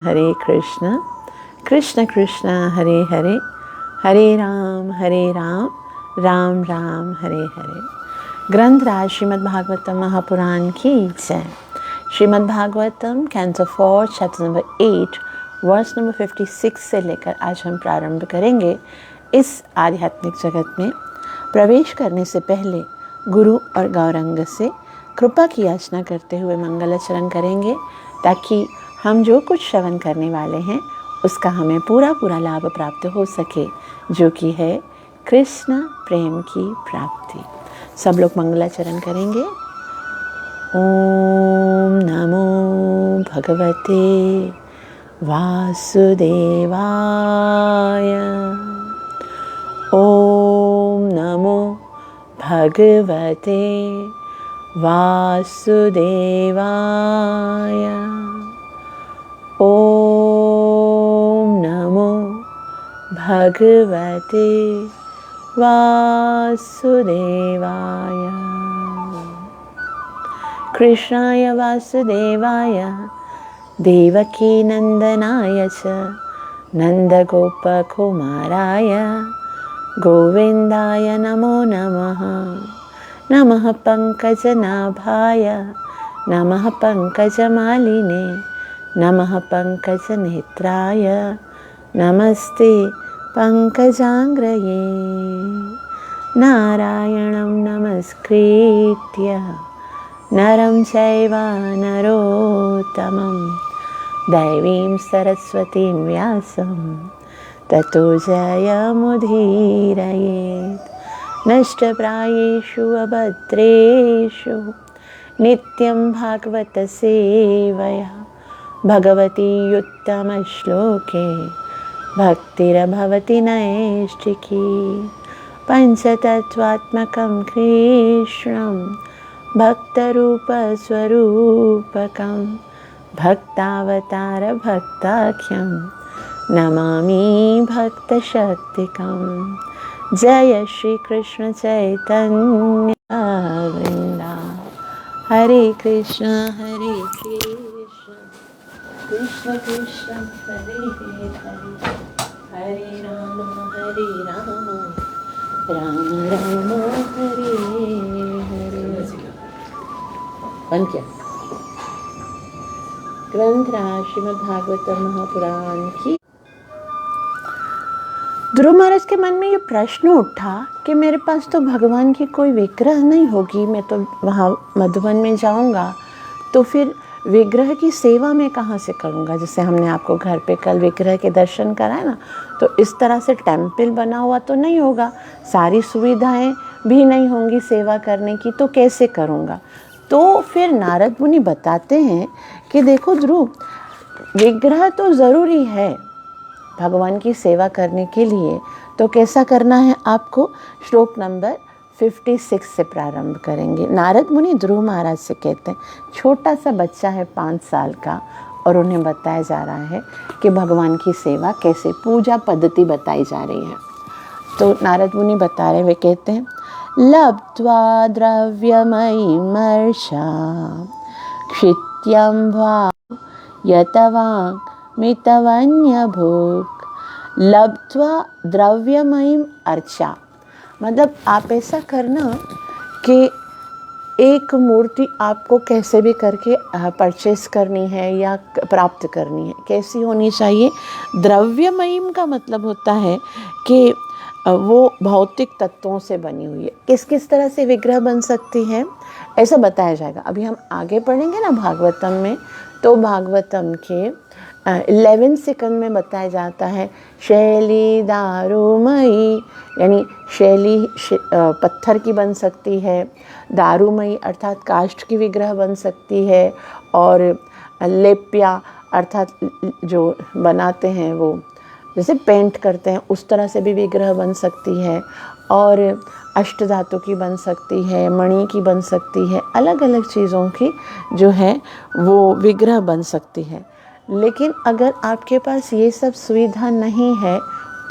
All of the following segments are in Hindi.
हरे कृष्ण कृष्ण कृष्ण हरे हरे, हरे राम राम राम हरे हरे। ग्रंथ राज श्रीमद् भागवतम महापुराण की जय। Shrimad Bhagavatam canto 4 chapter number 8 verse number 56 से लेकर आज हम प्रारंभ करेंगे। इस आध्यात्मिक जगत में प्रवेश करने से पहले गुरु और गौरंग से कृपा की याचना करते हुए मंगलाचरण करेंगे, ताकि हम जो कुछ श्रवण करने वाले हैं उसका हमें पूरा लाभ प्राप्त हो सके, जो कि है कृष्ण प्रेम की प्राप्ति। सब लोग मंगलाचरण करेंगे। ओम नमो भगवते वासुदेवाय। ओम नमो भगवते वासुदेवाय। ओम नमो भगवते वासुदेवाय। कृष्णाय वासुदेवाय देवकी नंदनाय च नंदगोपकुमाराय गोविंदाय नमो नमः। नमः पंकजनाभाय नमः पंकजमालिने नमः पंकजनेत्राय नमस्ते पंकजांग्रये। नारायणं नमस्कृत्य नरं चैव नरोत्तमं दैवीं सरस्वतीं व्यासं ततो जयमुदीरयेत्। नष्टप्रायेषु अभद्रेषु नित्यं भागवत सेवया भगवती उत्तमश्लोके भक्तिर्भवति नैष्ठिकी। पञ्चतत्त्वात्मकं कृष्णं भक्तरूपस्वरूपकं भक्तावतार भक्ताख्यं नमामि भक्तशक्तिकं। जय श्री कृष्ण चैतन्य वृंदा हरे कृष्ण कृष्ण कृष्ण हरे हरे, हरे राम राम राम हरे हरे। बंद किया। ग्रंथ राज श्रीमद् भागवतम महापुराण की। ध्रुव महाराज के मन में ये प्रश्न उठा कि मेरे पास तो भगवान की कोई विग्रह नहीं होगी, मैं तो वहाँ मधुबन में जाऊँगा तो फिर विग्रह की सेवा मैं कहाँ से करूँगा। जैसे हमने आपको घर पे कल विग्रह के दर्शन कराए ना, तो इस तरह से टेम्पल बना हुआ तो नहीं होगा, सारी सुविधाएं भी नहीं होंगी सेवा करने की, तो कैसे करूँगा। तो फिर नारद मुनि बताते हैं कि देखो ध्रुव, विग्रह तो ज़रूरी है भगवान की सेवा करने के लिए, तो कैसा करना है आपको श्लोक नंबर 56 से प्रारंभ करेंगे। नारद मुनि ध्रुव महाराज से कहते हैं, छोटा सा बच्चा है 5 साल का, और उन्हें बताया जा रहा है कि भगवान की सेवा कैसे, पूजा पद्धति बताई जा रही है। तो नारद मुनि बता रहे, वे कहते हैं, लब्ध्वा द्रव्यमयीमर्षा क्षित्यं वा यतवां मितवन्यभुक्। लब्ध्वा द्रव्यमयीम अर्चा, मतलब आप ऐसा करना कि एक मूर्ति आपको कैसे भी करके परचेस करनी है या प्राप्त करनी है, कैसी होनी चाहिए। द्रव्यमयीम का मतलब होता है कि वो भौतिक तत्वों से बनी हुई है। किस किस तरह से विग्रह बन सकती है ऐसा बताया जाएगा। अभी हम आगे पढ़ेंगे ना भागवतम में, तो भागवतम के 11 सेकंड में बताया जाता है, शैली दारुमयी, यानी शैली पत्थर की बन सकती है, दारुमयी अर्थात काष्ठ की विग्रह बन सकती है, और लेप्या अर्थात जो बनाते हैं वो जैसे पेंट करते हैं उस तरह से भी विग्रह बन सकती है, और अष्टधातु की बन सकती है, मणि की बन सकती है, अलग अलग चीज़ों की जो है वो विग्रह बन सकती है। लेकिन अगर आपके पास ये सब सुविधा नहीं है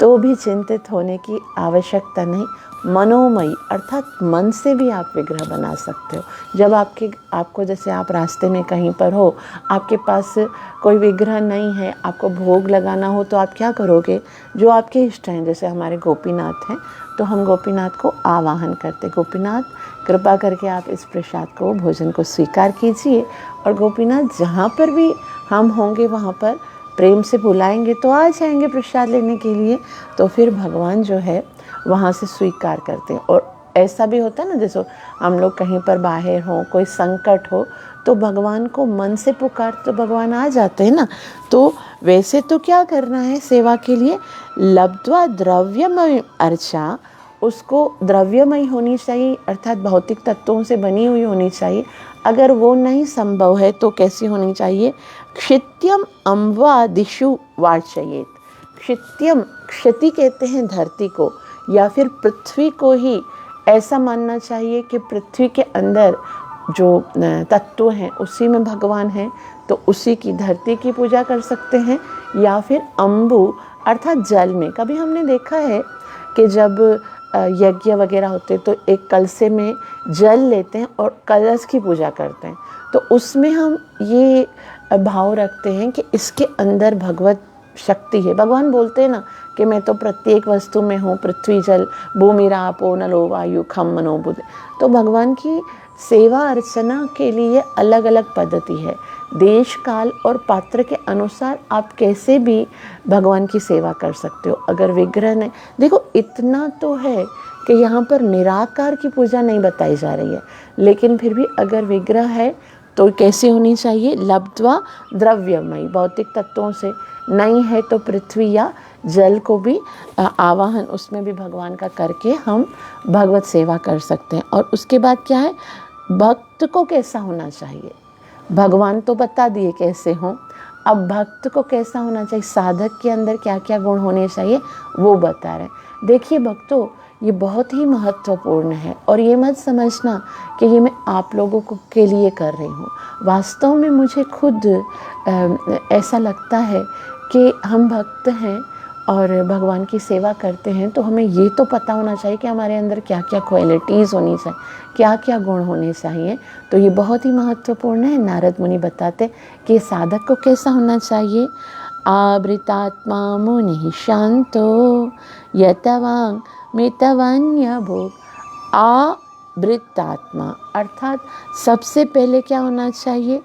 तो भी चिंतित होने की आवश्यकता नहीं, मनोमयी अर्थात मन से भी आप विग्रह बना सकते हो। जब आपको जैसे आप रास्ते में कहीं पर हो, आपके पास कोई विग्रह नहीं है, आपको भोग लगाना हो, तो आप क्या करोगे, जो आपके इष्ट हैं, जैसे हमारे गोपीनाथ हैं, तो हम गोपीनाथ को आवाहन करते, गोपीनाथ कृपा करके आप इस प्रसाद को, भोजन को स्वीकार कीजिए। और गोपीनाथ जहाँ पर भी हम होंगे वहाँ पर प्रेम से बुलाएंगे तो आ जाएंगे प्रसाद लेने के लिए। तो फिर भगवान जो है वहाँ से स्वीकार करते हैं। और ऐसा भी होता है ना, जैसे हम लोग कहीं पर बाहर हों, कोई संकट हो, तो भगवान को मन से पुकार तो भगवान आ जाते हैं ना। तो वैसे तो क्या करना है सेवा के लिए, लब्ध्वा द्रव्यमय अर्चा, उसको द्रव्यमय होनी चाहिए अर्थात भौतिक तत्वों से बनी हुई होनी चाहिए। अगर वो नहीं संभव है तो कैसी होनी चाहिए, क्षित्यम अम्वा दिशु वार्चयेत। क्षित्यम, क्षति कहते हैं धरती को या फिर पृथ्वी को ही। ऐसा मानना चाहिए कि पृथ्वी के अंदर जो तत्व हैं उसी में भगवान हैं, तो उसी की, धरती की पूजा कर सकते हैं। या फिर अम्बु अर्थात जल में, कभी हमने देखा है कि जब यज्ञ वगैरह होते तो एक कलसे में जल लेते हैं और कलश की पूजा करते हैं। तो उसमें हम ये भाव रखते हैं कि इसके अंदर भगवत शक्ति है। भगवान बोलते हैं ना कि मैं तो प्रत्येक वस्तु में हूँ, पृथ्वी जल भूमि रापो नलो वायु खम मनो बुध। तो भगवान की सेवा अर्चना के लिए अलग अलग पद्धति है। देश काल और पात्र के अनुसार आप कैसे भी भगवान की सेवा कर सकते हो। अगर विग्रह नहीं, देखो इतना तो है कि यहाँ पर निराकार की पूजा नहीं बताई जा रही है, लेकिन फिर भी अगर विग्रह है तो कैसे होनी चाहिए, लब्ध्वा द्रव्यमयी, भौतिक तत्वों से, नहीं है तो पृथ्वी या जल को भी आवाहन उसमें भी भगवान का करके हम भगवत सेवा कर सकते हैं। और उसके बाद क्या है, भक्त को कैसा होना चाहिए, भगवान तो बता दिए कैसे हों, अब भक्त को कैसा होना चाहिए, साधक के अंदर क्या क्या गुण होने चाहिए वो बता रहे हैं। देखिए भक्तों, ये बहुत ही महत्वपूर्ण है और ये मत समझना कि ये मैं आप लोगों को के लिए कर रही हूँ। वास्तव में मुझे खुद ऐसा लगता है कि हम भक्त हैं और भगवान की सेवा करते हैं, तो हमें ये तो पता होना चाहिए कि हमारे अंदर क्या क्या क्वालिटीज़ होनी चाहिए, क्या क्या गुण होने चाहिए। तो ये बहुत ही महत्वपूर्ण है। नारद मुनि बताते कि साधक को कैसा होना चाहिए, आवृतात्मा मुनि शांतो यतवांग मितवन्य भोग। आवृतात्मा अर्थात सबसे पहले क्या होना चाहिए,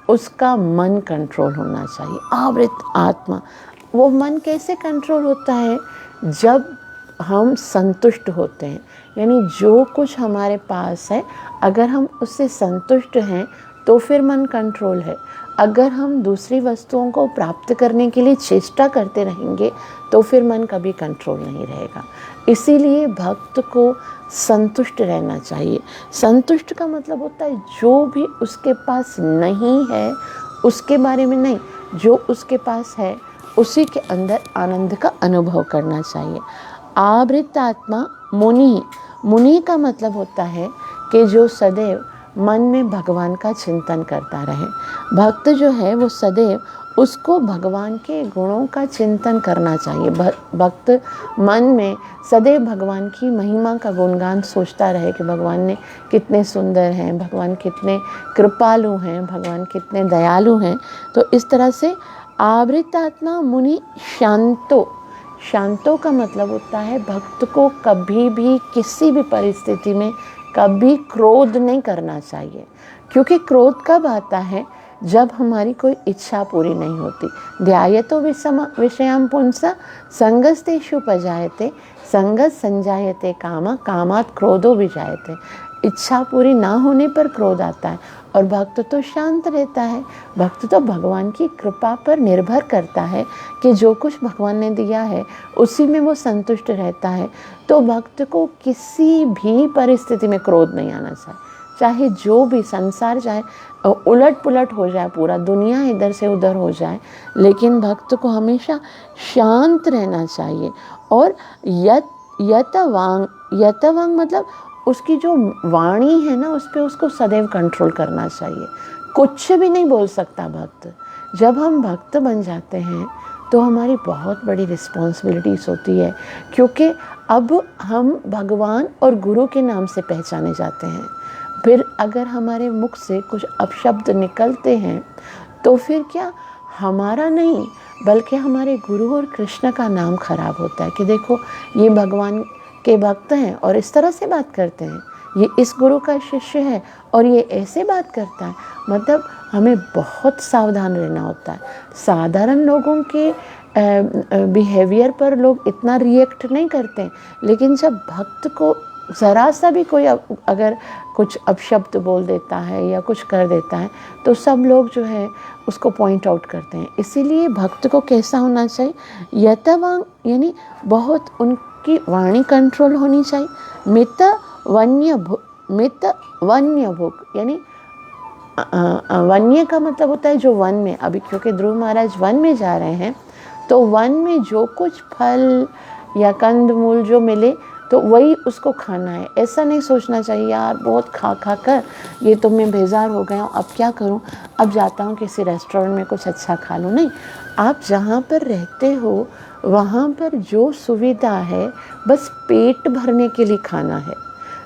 उसका मन कंट्रोल होना चाहिए। आवृत आत्मा, वो मन कैसे कंट्रोल होता है, जब हम संतुष्ट होते हैं, यानी जो कुछ हमारे पास है अगर हम उससे संतुष्ट हैं तो फिर मन कंट्रोल है। अगर हम दूसरी वस्तुओं को प्राप्त करने के लिए चेष्टा करते रहेंगे तो फिर मन कभी कंट्रोल नहीं रहेगा। इसीलिए भक्त को संतुष्ट रहना चाहिए। संतुष्ट का मतलब होता है जो भी उसके पास नहीं है उसके बारे में नहीं, जो उसके पास है उसी के अंदर आनंद का अनुभव करना चाहिए। आवृत आत्मा मुनि, मुनि का मतलब होता है कि जो सदैव मन में भगवान का चिंतन करता रहे। भक्त जो है वो सदैव उसको भगवान के गुणों का चिंतन करना चाहिए। भक्त मन में सदैव भगवान की महिमा का गुणगान सोचता रहे कि भगवान ने कितने सुंदर हैं, भगवान कितने कृपालु हैं, भगवान कितने दयालु हैं। तो इस तरह से आवृत आत्मा मुनि शांतो, शांतो का मतलब होता है भक्त को कभी भी किसी भी परिस्थिति में कभी क्रोध नहीं करना चाहिए। क्योंकि क्रोध कब आता है, जब हमारी कोई इच्छा पूरी नहीं होती। ध्यायतो विषयां पुंसा संगस्तेषु उपजायते संगत संजायते कामा कामात् क्रोधो विजायते। इच्छा पूरी ना होने पर क्रोध आता है और भक्त तो शांत रहता है। भक्त तो भगवान की कृपा पर निर्भर करता है कि जो कुछ भगवान ने दिया है उसी में वो संतुष्ट रहता है। तो भक्त को किसी भी परिस्थिति में क्रोध नहीं आना चाहिए, चाहे जो भी संसार चाहे उलट पुलट हो जाए, पूरा दुनिया इधर से उधर हो जाए, लेकिन भक्त को हमेशा शांत रहना चाहिए। और यतवांग मतलब उसकी जो वाणी है ना उस पर उसको सदैव कंट्रोल करना चाहिए। कुछ भी नहीं बोल सकता भक्त, जब हम भक्त बन जाते हैं तो हमारी बहुत बड़ी रिस्पॉन्सिबिलिटीज़ होती है, क्योंकि अब हम भगवान और गुरु के नाम से पहचाने जाते हैं। फिर अगर हमारे मुख से कुछ अपशब्द निकलते हैं तो फिर क्या हमारा नहीं बल्कि हमारे गुरु और कृष्ण का नाम खराब होता है कि देखो ये भगवान के भक्त हैं और इस तरह से बात करते हैं, ये इस गुरु का शिष्य है और ये ऐसे बात करता है। मतलब हमें बहुत सावधान रहना होता है। साधारण लोगों के बिहेवियर पर लोग इतना रिएक्ट नहीं करते हैं, लेकिन जब भक्त को ज़रा सा भी कोई अगर कुछ अपशब्द बोल देता है या कुछ कर देता है तो सब लोग जो है उसको पॉइंट आउट करते हैं। इसीलिए भक्त को कैसा होना चाहिए, यतवांग यानी बहुत उनकी वाणी कंट्रोल होनी चाहिए। मित वन्य भुक यानी वन्य का मतलब होता है जो वन में, अभी क्योंकि ध्रुव महाराज वन में जा रहे हैं तो वन में जो कुछ फल या कंद मूल जो मिले तो वही उसको खाना है। ऐसा नहीं सोचना चाहिए यार बहुत खा खा कर ये तो मैं बेजार हो गया हूँ, अब क्या करूँ, अब जाता हूँ किसी रेस्टोरेंट में कुछ अच्छा खा लूँ। नहीं, आप जहाँ पर रहते हो वहाँ पर जो सुविधा है बस पेट भरने के लिए खाना है।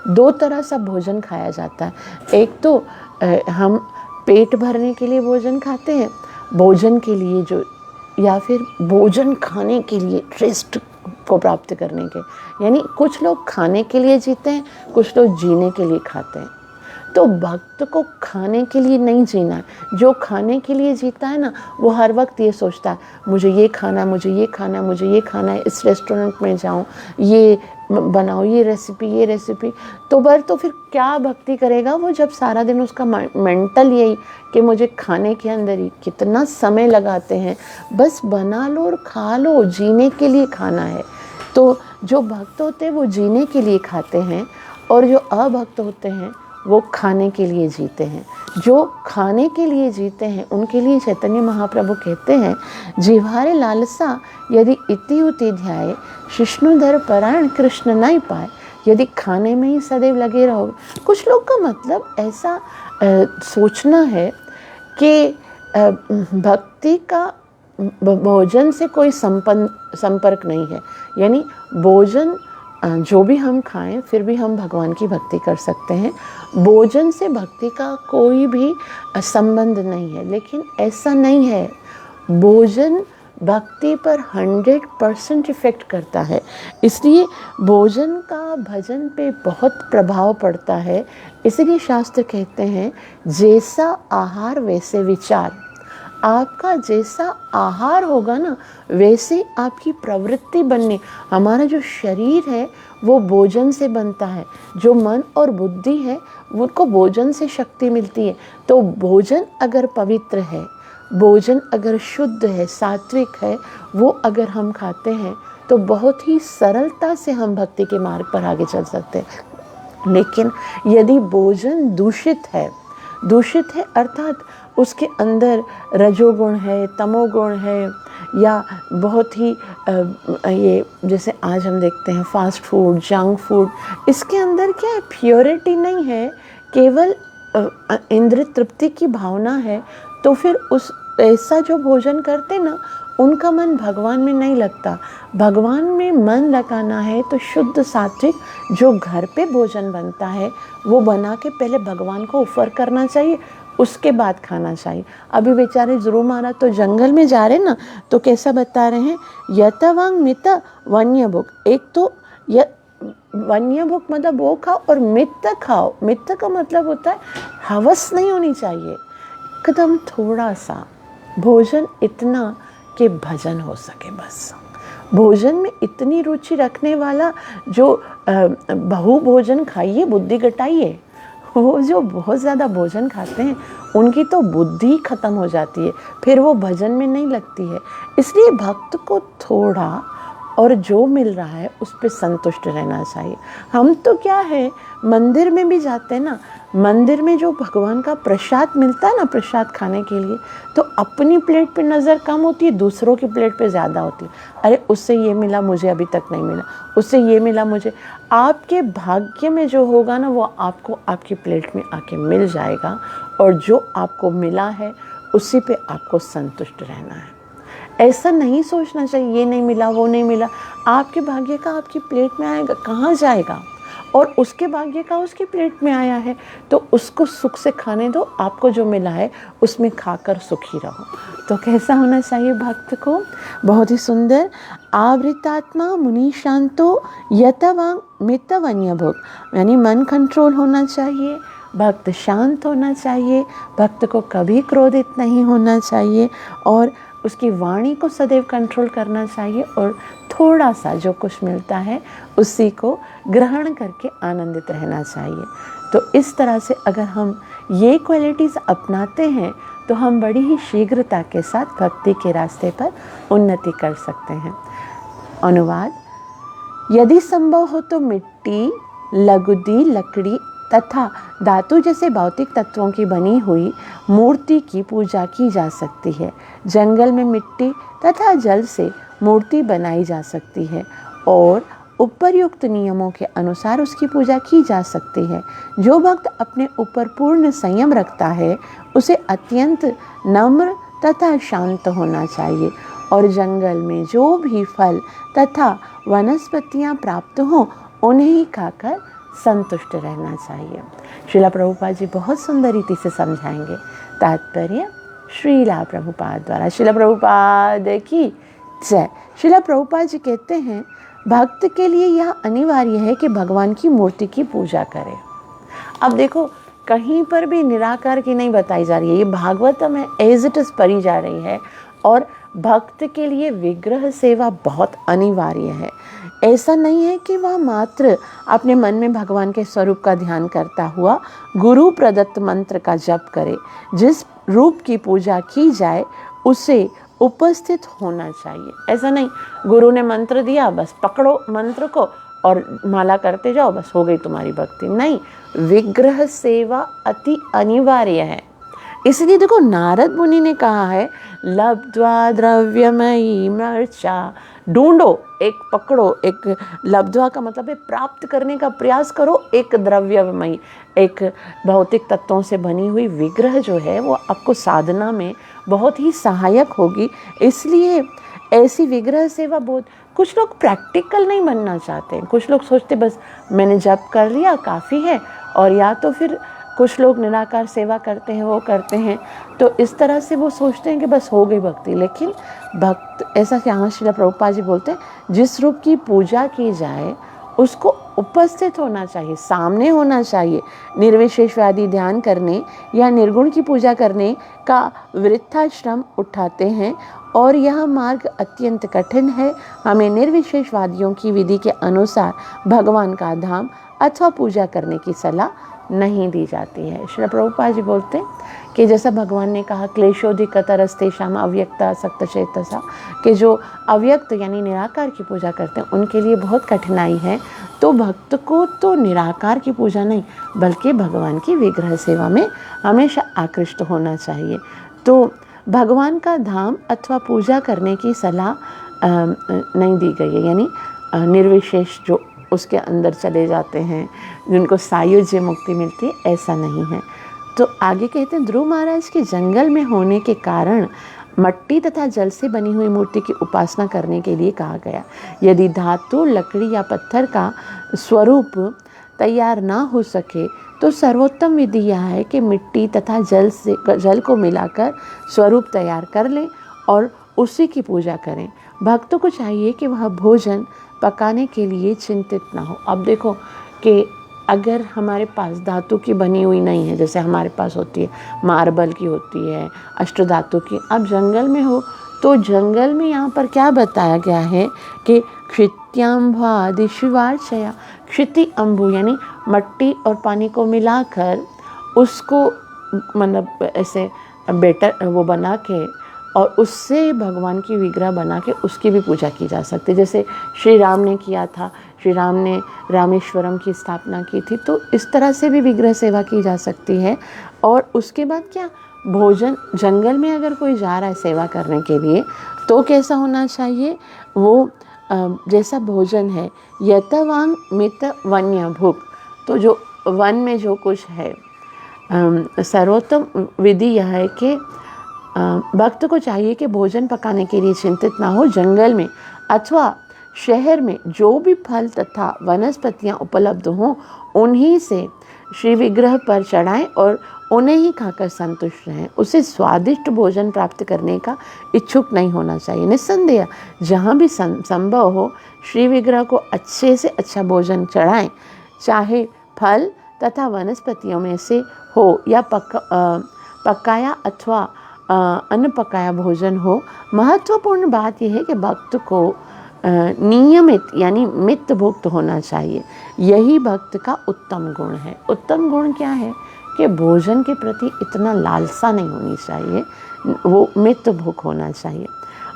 दो तरह सा भोजन खाया जाता है, एक तो हम पेट भरने के लिए भोजन खाते हैं, भोजन के लिए जो, या फिर भोजन खाने के लिए टेस्ट को प्राप्त करने के, यानी कुछ लोग खाने के लिए जीते हैं, कुछ लोग जीने के लिए खाते हैं। तो भक्त को खाने के लिए नहीं जीना है। जो खाने के लिए जीता है ना वो हर वक्त ये सोचता है मुझे ये खाना, मुझे ये खाना, मुझे ये खाना है, इस रेस्टोरेंट में जाऊँ, ये बनाओ, ये रेसिपी। तो फिर क्या भक्ति करेगा वो, जब सारा दिन उसका मेंटल यही कि मुझे खाने के अंदर ही कितना समय लगाते हैं। बस बना लो और खा लो, जीने के लिए खाना है। तो जो भक्त होते हैं वो जीने के लिए खाते हैं और जो अभक्त होते हैं वो खाने के लिए जीते हैं। जो खाने के लिए जीते हैं उनके लिए चैतन्य महाप्रभु कहते हैं, जिह्वारे लालसा यदि इति उति ध्याये, शिष्णुधर परायण कृष्ण नहीं पाए। यदि खाने में ही सदैव लगे रहोगे, कुछ लोग का मतलब ऐसा सोचना है कि भक्ति का भोजन से कोई संपर्क नहीं है, यानी भोजन जो भी हम खाएं फिर भी हम भगवान की भक्ति कर सकते हैं, भोजन से भक्ति का कोई भी संबंध नहीं है। लेकिन ऐसा नहीं है, भोजन भक्ति पर 100% इफ़ेक्ट करता है। इसलिए भोजन का भजन पे बहुत प्रभाव पड़ता है। इसीलिए शास्त्र कहते हैं जैसा आहार वैसे विचार। आपका जैसा आहार होगा ना वैसे आपकी प्रवृत्ति बननी। हमारा जो शरीर है वो भोजन से बनता है, जो मन और बुद्धि है उनको भोजन से शक्ति मिलती है। तो भोजन अगर पवित्र है, भोजन अगर शुद्ध है, सात्विक है, वो अगर हम खाते हैं तो बहुत ही सरलता से हम भक्ति के मार्ग पर आगे चल सकते हैं। लेकिन यदि भोजन दूषित है अर्थात उसके अंदर रजोगुण है, तमोगुण है, या बहुत ही ये जैसे आज हम देखते हैं फास्ट फूड, जंक फूड, इसके अंदर क्या है, प्योरिटी नहीं है, केवल इंद्रिय तृप्ति की भावना है, तो फिर उस ऐसा जो भोजन करते ना उनका मन भगवान में नहीं लगता। भगवान में मन लगाना है तो शुद्ध सात्विक जो घर पे भोजन बनता है वो बना के पहले भगवान को ऑफर करना चाहिए, उसके बाद खाना चाहिए। अभी बेचारे ध्रुव महाराज तो जंगल में जा रहे ना, तो कैसा बता रहे हैं, यतवांग मित वन्य भुक। एक तो वन्य भुक मतलब वो खाओ और मित खाओ। मित का मतलब होता है हवस नहीं होनी चाहिए, एकदम थोड़ा सा भोजन, इतना कि भजन हो सके। बस भोजन में इतनी रुचि रखने वाला जो बहु भोजन खाइए बुद्धि घटाइए, वो जो बहुत ज़्यादा भोजन खाते हैं उनकी तो बुद्धि ख़त्म हो जाती है, फिर वो भजन में नहीं लगती है। इसलिए भक्त को थोड़ा और जो मिल रहा है उस पर संतुष्ट रहना चाहिए। हम तो क्या है, मंदिर में भी जाते हैं ना, मंदिर में जो भगवान का प्रसाद मिलता है ना, प्रसाद खाने के लिए, तो अपनी प्लेट पे नज़र कम होती है, दूसरों की प्लेट पे ज़्यादा होती है। अरे उससे ये मिला, मुझे अभी तक नहीं मिला, उससे ये मिला मुझे। आपके भाग्य में जो होगा ना वो आपको आपकी प्लेट में आके मिल जाएगा, और जो आपको मिला है उसी पे आपको संतुष्ट रहना है। ऐसा नहीं सोचना चाहिए ये नहीं मिला वो नहीं मिला। आपके भाग्य का आपकी प्लेट में आएगा, कहाँ जाएगा, और उसके भाग्य का उसकी प्लेट में आया है तो उसको सुख से खाने दो। आपको जो मिला है उसमें खाकर सुखी रहो। तो कैसा होना चाहिए भक्त को? बहुत ही सुंदर। आवृतात्मा मुनि शांतो यतवांग मितवन्य भोग, यानी मन कंट्रोल होना चाहिए, भक्त शांत होना चाहिए, भक्त को कभी क्रोधित नहीं होना चाहिए और उसकी वाणी को सदैव कंट्रोल करना चाहिए, और थोड़ा सा जो कुछ मिलता है उसी को ग्रहण करके आनंदित रहना चाहिए। तो इस तरह से अगर हम ये क्वालिटीज़ अपनाते हैं तो हम बड़ी ही शीघ्रता के साथ भक्ति के रास्ते पर उन्नति कर सकते हैं। अनुवाद: यदि संभव हो तो मिट्टी, लुगदी, लकड़ी तथा धातु जैसे भौतिक तत्वों की बनी हुई मूर्ति की पूजा की जा सकती है। जंगल में मिट्टी तथा जल से मूर्ति बनाई जा सकती है और उपर्युक्त नियमों के अनुसार उसकी पूजा की जा सकती है। जो भक्त अपने ऊपर पूर्ण संयम रखता है उसे अत्यंत नम्र तथा शांत होना चाहिए और जंगल में जो भी फल तथा वनस्पतियां प्राप्त हों उन्हें ही खाकर संतुष्ट रहना चाहिए। श्रीला प्रभुपाद जी बहुत सुंदर रीति से समझाएंगे। तात्पर्य श्रीला प्रभुपाद द्वारा। श्रीला प्रभुपाद की जय। श्रीला प्रभुपाद जी कहते हैं, भक्त के लिए यह अनिवार्य है कि भगवान की मूर्ति की पूजा करें। अब देखो, कहीं पर भी निराकार की नहीं बताई जा रही है, ये भागवतम है, एज इट इज पढ़ी जा रही है। और भक्त के लिए विग्रह सेवा बहुत अनिवार्य है। ऐसा नहीं है कि वह मात्र अपने मन में भगवान के स्वरूप का ध्यान करता हुआ गुरु प्रदत्त मंत्र का जप करे। जिस रूप की पूजा की जाए उसे उपस्थित होना चाहिए। ऐसा नहीं, गुरु ने मंत्र दिया बस पकड़ो मंत्र को और माला करते जाओ, बस हो गई तुम्हारी भक्ति। नहीं, विग्रह सेवा अति अनिवार्य है। इसलिए देखो, नारद मुनि ने कहा है, लब्ध्वा द्रव्यमयी मर्चा, ढूंढो, एक पकड़ो, एक लब्ध्वा का मतलब है प्राप्त करने का प्रयास करो, एक द्रव्यमयी, एक भौतिक तत्वों से बनी हुई विग्रह जो है वो आपको साधना में बहुत ही सहायक होगी। इसलिए ऐसी विग्रह सेवा बहुत, कुछ लोग प्रैक्टिकल नहीं बनना चाहते हैं। कुछ लोग सोचते बस मैंने जप कर लिया काफ़ी है, और या तो फिर कुछ लोग निराकार सेवा करते हैं, वो करते हैं, तो इस तरह से वो सोचते हैं कि बस हो गई भक्ति। लेकिन भक्त, ऐसा यहाँ श्रीला प्रभुपाद जी बोलते हैं, जिस रूप की पूजा की जाए उसको उपस्थित होना चाहिए, सामने होना चाहिए। निर्विशेषवादी ध्यान करने या निर्गुण की पूजा करने का वृथा श्रम उठाते हैं और यह मार्ग अत्यंत कठिन है। हमें निर्विशेषवादियों की विधि के अनुसार भगवान का धाम अथवा पूजा करने की सलाह नहीं दी जाती है। श्री प्रभुपाद जी बोलते हैं कि जैसा भगवान ने कहा, क्लेशोधिकतरस्तेषाम् अव्यक्त असक्त चेतसा, कि जो अव्यक्त यानी निराकार की पूजा करते हैं उनके लिए बहुत कठिनाई है। तो भक्त को तो निराकार की पूजा नहीं बल्कि भगवान की विग्रह सेवा में हमेशा आकृष्ट होना चाहिए। तो भगवान का धाम अथवा पूजा करने की सलाह नहीं दी गई है, यानी निर्विशेष जो उसके अंदर चले जाते हैं, जिनको सायुज्य मुक्ति मिलती है, ऐसा नहीं है। तो आगे कहते हैं, ध्रुव महाराज के जंगल में होने के कारण मट्टी तथा जल से बनी हुई मूर्ति की उपासना करने के लिए कहा गया। यदि धातु, लकड़ी या पत्थर का स्वरूप तैयार ना हो सके तो सर्वोत्तम विधि यह है कि मिट्टी तथा जल को मिलाकर स्वरूप तैयार कर लें और उसी की पूजा करें। भक्तों को चाहिए कि वह भोजन पकाने के लिए चिंतित ना हो। अब देखो कि अगर हमारे पास धातु की बनी हुई नहीं है, जैसे हमारे पास होती है मार्बल की, होती है अष्टधातु की, अब जंगल में हो तो जंगल में यहाँ पर क्या बताया गया है कि क्षित्याम्भादि शिवार्चया, क्षिति अम्बु यानी मट्टी और पानी को मिलाकर उसको मतलब ऐसे बेटर वो बना के और उससे भगवान की विग्रह बना के उसकी भी पूजा की जा सकती है। जैसे श्री राम ने किया था, श्री राम ने रामेश्वरम की स्थापना की थी, तो इस तरह से भी विग्रह सेवा की जा सकती है। और उसके बाद क्या, भोजन, जंगल में अगर कोई जा रहा है सेवा करने के लिए तो कैसा होना चाहिए, वो जैसा भोजन है, यतवांग मित वन्य भुक, तो जो वन में जो कुछ है, सर्वोत्तम विधि यह है कि भक्त को चाहिए कि भोजन पकाने के लिए चिंतित ना हो, जंगल में अथवा शहर में जो भी फल तथा वनस्पतियां उपलब्ध हों उन्हीं से श्री विग्रह पर चढ़ाएं और उन्हें ही खाकर संतुष्ट रहें। उसे स्वादिष्ट भोजन प्राप्त करने का इच्छुक नहीं होना चाहिए। निस्संदेह जहाँ भी संभव हो श्री विग्रह को अच्छे से अच्छा भोजन चढ़ाएं, चाहे फल तथा वनस्पतियों में से हो या पकाया अथवा अनपकाया भोजन हो। महत्वपूर्ण बात यह है कि भक्त को नियमित यानी मित भुक्त होना चाहिए। यही भक्त का उत्तम गुण है। उत्तम गुण क्या है कि भोजन के प्रति इतना लालसा नहीं होनी चाहिए, वो मित भुक होना चाहिए।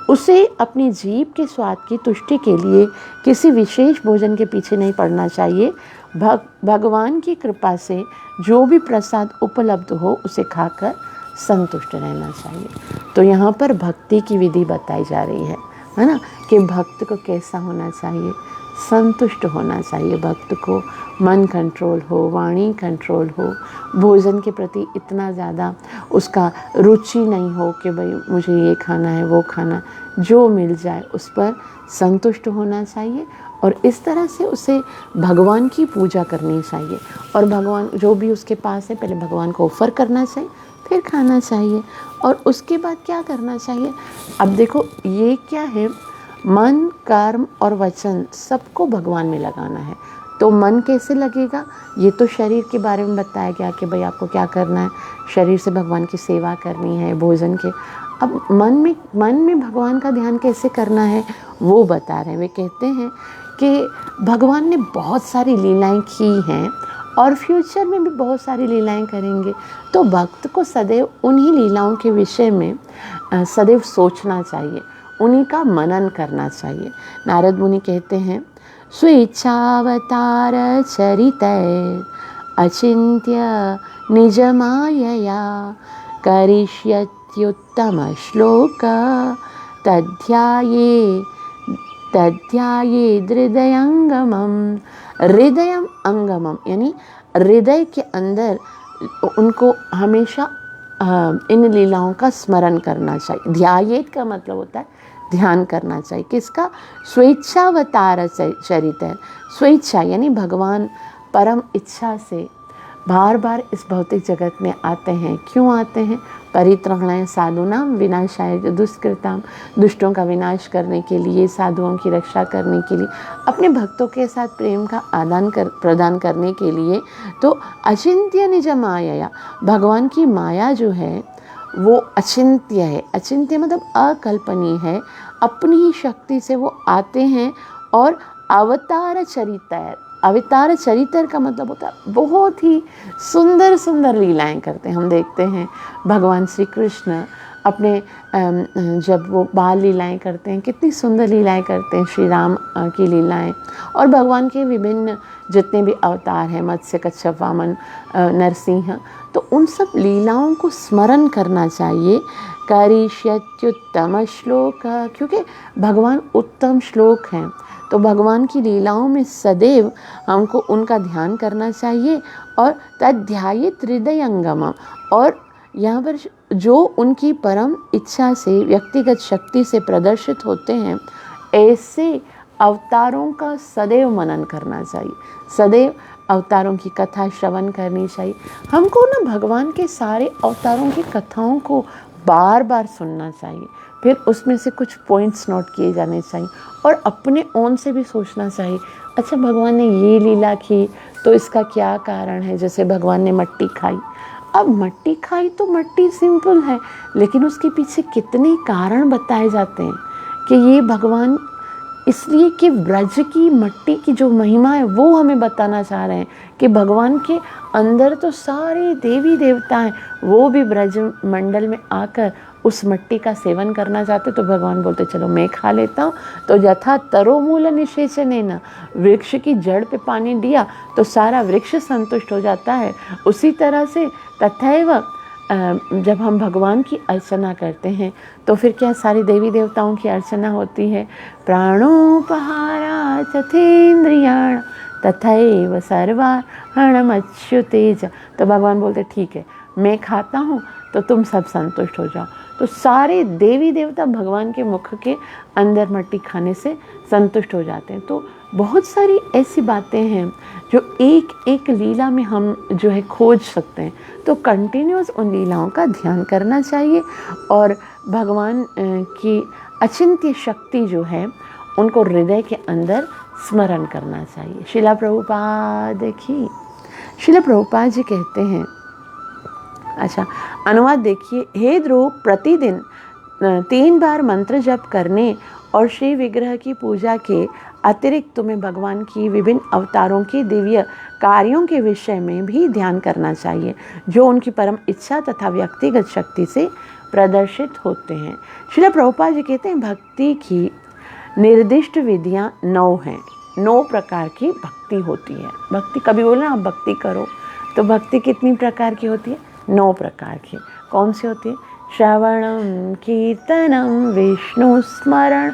उसे अपनी जीभ के स्वाद की तुष्टि के लिए किसी विशेष भोजन के पीछे नहीं पड़ना चाहिए। भगवान की कृपा से जो भी प्रसाद उपलब्ध हो उसे खाकर संतुष्ट रहना चाहिए। तो यहाँ पर भक्ति की विधि बताई जा रही है ना, कि भक्त को कैसा होना चाहिए, संतुष्ट होना चाहिए। भक्त को मन कंट्रोल हो, वाणी कंट्रोल हो, भोजन के प्रति इतना ज़्यादा उसका रुचि नहीं हो कि भाई मुझे ये खाना है वो खाना, जो मिल जाए उस पर संतुष्ट होना चाहिए। और इस तरह से उसे भगवान की पूजा करनी चाहिए और भगवान जो भी उसके पास है पहले भगवान को ऑफ़र करना चाहिए, फिर खाना चाहिए और उसके बाद क्या करना चाहिए। अब देखो ये क्या है, मन कर्म और वचन सबको भगवान में लगाना है। तो मन कैसे लगेगा, ये तो शरीर के बारे में बताया गया कि भाई आपको क्या करना है, शरीर से भगवान की सेवा करनी है, भोजन के। अब मन में भगवान का ध्यान कैसे करना है वो बता रहे हैं। वे कहते हैं कि भगवान ने बहुत सारी लीलाएं की हैं और फ्यूचर में भी बहुत सारी लीलाएं करेंगे। तो भक्त को सदैव उन्हीं लीलाओं के विषय में सदैव सोचना चाहिए, उन्हीं का मनन करना चाहिए। नारद मुनि कहते हैं, स्वेच्छावतार चरितैर् अचिन्त्य निज मायया करिष्यत्युत्तम श्लोक तध्यायेद् हृदयंगमम। हृदयम अंगमम यानी हृदय के अंदर उनको हमेशा इन लीलाओं का स्मरण करना चाहिए। ध्यायेत का मतलब होता है ध्यान करना चाहिए। किसका? स्वेच्छावतार चरित है। स्वेच्छा यानी भगवान परम इच्छा से बार बार इस भौतिक जगत में आते हैं। क्यों आते हैं? परित्राणाय साधूनां विनाशाय दुष्कृतां, दुष्टों का विनाश करने के लिए, साधुओं की रक्षा करने के लिए, अपने भक्तों के साथ प्रेम का प्रदान करने के लिए। तो अचिंत्य निज माया, भगवान की माया जो है वो अचिंत्य है। अचिंत्य मतलब अकल्पनीय है। अपनी ही शक्ति से वो आते हैं और अवतार चरित्र, अवतार चरित्र का मतलब होता है बहुत ही सुंदर सुंदर लीलाएं करते हैं। हम देखते हैं भगवान श्री कृष्ण अपने जब वो बाल लीलाएं करते हैं, कितनी सुंदर लीलाएं करते हैं, श्री राम की लीलाएं। और भगवान के विभिन्न जितने भी अवतार हैं, मत्स्य, कच्छप, वामन, नरसिंह, तो उन सब लीलाओं को स्मरण करना चाहिए। करिष्यत्युत्तम श्लोक, क्योंकि भगवान उत्तम श्लोक हैं। तो भगवान की लीलाओं में सदैव हमको उनका ध्यान करना चाहिए। और तध्यायेत हृदयंगमम, और यहाँ पर जो उनकी परम इच्छा से, व्यक्तिगत शक्ति से प्रदर्शित होते हैं, ऐसे अवतारों का सदैव मनन करना चाहिए। सदैव अवतारों की कथा श्रवण करनी चाहिए। हमको ना भगवान के सारे अवतारों की कथाओं को बार बार सुनना चाहिए, फिर उसमें से कुछ पॉइंट्स नोट किए जाने चाहिए और अपने ओन से भी सोचना चाहिए, अच्छा भगवान ने ये लीला की तो इसका क्या कारण है। जैसे भगवान ने मट्टी खाई, अब मट्टी खाई तो मट्टी सिंपल है, लेकिन उसके पीछे कितने कारण बताए जाते हैं कि ये भगवान इसलिए कि ब्रज की मट्टी की जो महिमा है वो हमें बताना चाह रहे हैं कि भगवान के अंदर तो सारे देवी देवता हैं, वो भी ब्रज मंडल में आकर उस मट्टी का सेवन करना चाहते। तो भगवान बोलते चलो मैं खा लेता हूँ। तो यथा तरो मूल निषेचनेन, वृक्ष की जड़ पे पानी दिया तो सारा वृक्ष संतुष्ट हो जाता है। उसी तरह से तथैव जब हम भगवान की अर्चना करते हैं तो फिर क्या सारी देवी देवताओं की अर्चना होती है। प्राणोपहारा तथेन्द्रियाण तथैव सर्वाणमच्युतेज। तो भगवान बोलते ठीक है मैं खाता हूँ तो तुम सब संतुष्ट हो जाओ। तो सारे देवी देवता भगवान के मुख के अंदर मट्टी खाने से संतुष्ट हो जाते हैं। तो बहुत सारी ऐसी बातें हैं जो एक एक लीला में हम जो है खोज सकते हैं। तो कंटिन्यूस उन लीलाओं का ध्यान करना चाहिए और भगवान की अचिंत्य शक्ति जो है उनको हृदय के अंदर स्मरण करना चाहिए। शिला प्रभुपाद की। शिला प्रभुपाद जी कहते हैं, अच्छा अनुवाद देखिए, हे ध्रुव, प्रतिदिन 3 बार मंत्र जप करने और श्री विग्रह की पूजा के अतिरिक्त तुम्हें भगवान की विभिन्न अवतारों के दिव्य कार्यों के विषय में भी ध्यान करना चाहिए, जो उनकी परम इच्छा तथा व्यक्तिगत शक्ति से प्रदर्शित होते हैं। श्रील प्रभुपाद जी कहते हैं, भक्ति की निर्दिष्ट विधियां 9 हैं। 9 प्रकार की भक्ति होती है। भक्ति कभी बोला आप भक्ति करो, तो भक्ति कितनी प्रकार की होती है? 9 प्रकार की। कौन सी होती है? श्रवणम कीर्तनम विष्णु स्मरण